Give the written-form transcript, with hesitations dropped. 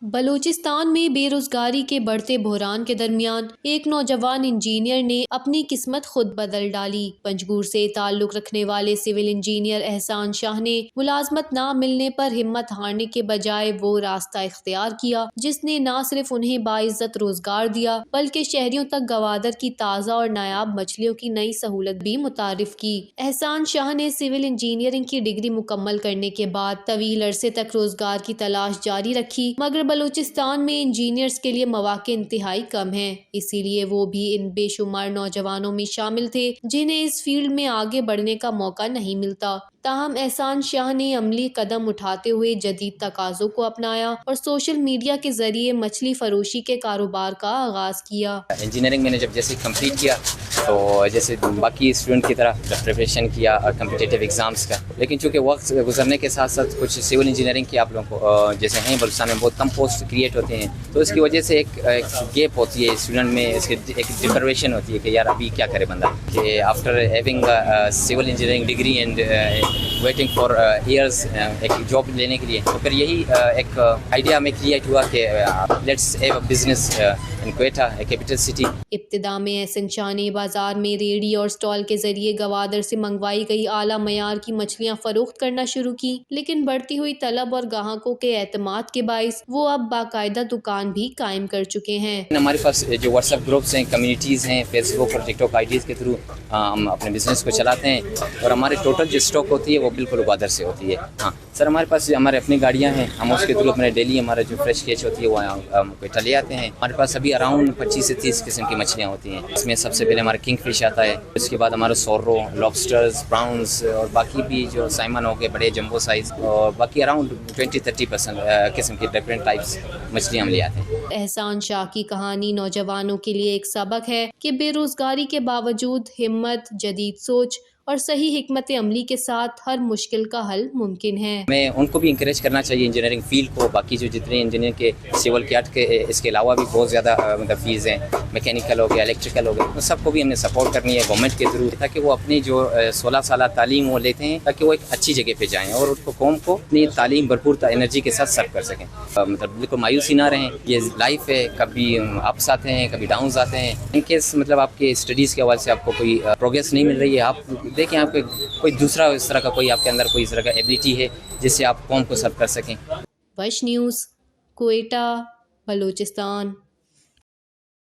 بلوچستان میں بے روزگاری کے بڑھتے بحران کے درمیان ایک نوجوان انجینئر نے اپنی قسمت خود بدل ڈالی۔ پنجگور سے تعلق رکھنے والے سول انجینئر احسان شاہ نے ملازمت نہ ملنے پر ہمت ہارنے کے بجائے وہ راستہ اختیار کیا جس نے نہ صرف انہیں باعزت روزگار دیا بلکہ شہریوں تک گوادر کی تازہ اور نایاب مچھلیوں کی نئی سہولت بھی متعارف کی۔ احسان شاہ نے سول انجینئرنگ کی ڈگری مکمل کرنے کے بعد طویل عرصے تک روزگار کی تلاش جاری رکھی، مگر بلوچستان میں انجینئرز کے لیے مواقع انتہائی کم ہیں، اسی لیے وہ بھی ان بے شمار نوجوانوں میں شامل تھے جنہیں اس فیلڈ میں آگے بڑھنے کا موقع نہیں ملتا۔ تاہم احسان شاہ نے عملی قدم اٹھاتے ہوئے جدید تقاضوں کو اپنایا اور سوشل میڈیا کے ذریعے مچھلی فروشی کے کاروبار کا آغاز کیا۔ انجینئرنگ میں نے جب جیسے کمپلیٹ کیا تو جیسے باقی اسٹوڈنٹ کی طرح پریپریشن کیا اور کمپٹیٹیو ایگزامس کا، لیکن چونکہ وقت گزرنے کے ساتھ ساتھ کچھ سول انجینئرنگ کی آپ لوگوں کو جیسے ہیں بلوچستان میں بہت کم پوسٹ کریٹ ہوتے ہیں، تو اس کی وجہ سے ایک گیپ ہوتی ہے اسٹوڈنٹ میں، اس کی ایک ڈپرویشن ہوتی ہے کہ یار ابھی کیا کرے بندہ، کہ after having civil engineering degree and waiting for years ایک جاب لینے کے لیے، تو پھر یہی ایک آئیڈیا میں کریٹ ہوا کہ let's have a business in Quetta, A capital city. ابتدا میں احسان شاہ نے بازار میں ریڑھی اور سٹال کے ذریعے گوادر سے منگوائی گئی اعلیٰ معیار کی مچھلیاں فروخت کرنا شروع کی، لیکن بڑھتی ہوئی طلب اور گاہکوں کے اعتماد کے باعث وہ اب باقاعدہ دکان بھی قائم کر چکے ہیں۔ ہمارے پاس جو واٹس ایپ گروپس ہیں، کمیونٹیز ہیں، فیس بک اور ٹک ٹاک آئی ڈیز کے تھرو ہم اپنے بزنس کو چلاتے ہیں، اور ہماری ٹوٹل جو اسٹاک ہوتی ہے وہ بالکل گوادر سے ہوتی ہے۔ ہاں سر، ہمارے پاس ہمارے اپنی گاڑیاں ہیں، ہم اس کے تھرو اپنے ڈیلی ہمارا جو فریش کیچ ہوتی ہے وہ کوئٹہ لے آتے ہیں۔ ہمارے پاس ابھی اراؤنڈ 25 سے 30 قسم کی مچھلیاں ہوتی ہیں، اس میں سب سے پہلے ہمارا کنگ فش آتا ہے، اس کے بعد ہمارا سورو، لابسٹرز، پراؤنز اور باقی بھی جو سائمن ہو گئے بڑے جمبو سائز، اور باقی اراؤنڈ 20-30% قسم کی ڈفرینٹ ٹائپس مچھلیاں ہم لے آتے ہیں۔ احسان شاہ کی کہانی نوجوانوں کے لیے ایک سبق ہے کہ بے روزگاری کے باوجود ہمت، جدید سوچ اور صحیح حکمت عملی کے ساتھ ہر مشکل کا حل ممکن ہے۔ میں ان کو بھی انکریج کرنا چاہیے انجینئرنگ فیلڈ کو، باقی جو جتنے انجینئر کے سول کے آرٹ کے اس کے علاوہ بھی بہت زیادہ مطلب فیلڈز ہیں، میکینیکل ہو گیا، الیکٹریکل ہو گیا، ان سب کو بھی ہم نے سپورٹ کرنی ہے گورنمنٹ کے تھرو، تاکہ وہ اپنی جو 16 سالہ تعلیم وہ لیتے ہیں تاکہ وہ ایک اچھی جگہ پہ جائیں اور ان کو قوم کو اپنی تعلیم بھرپور انرجی کے ساتھ سرو کر سکیں۔ مطلب بالکل مایوسی نہ رہیں، یہ لائف ہے، کبھی اپس آتے ہیں، کبھی ڈاؤنز آتے ہیں۔ ان کیس مطلب آپ کے اسٹڈیز کے حوالے سے آپ کو کوئی پروگریس نہیں مل رہی ہے، آپ دیکھیں آپ کوئی دوسرا اس طرح کا کوئی آپ کے اندر کوئی اس طرح کا ایبلٹی ہے جس سے آپ قوم کو سرو کر سکیں۔ وش نیوز، کوئٹہ، بلوچستان۔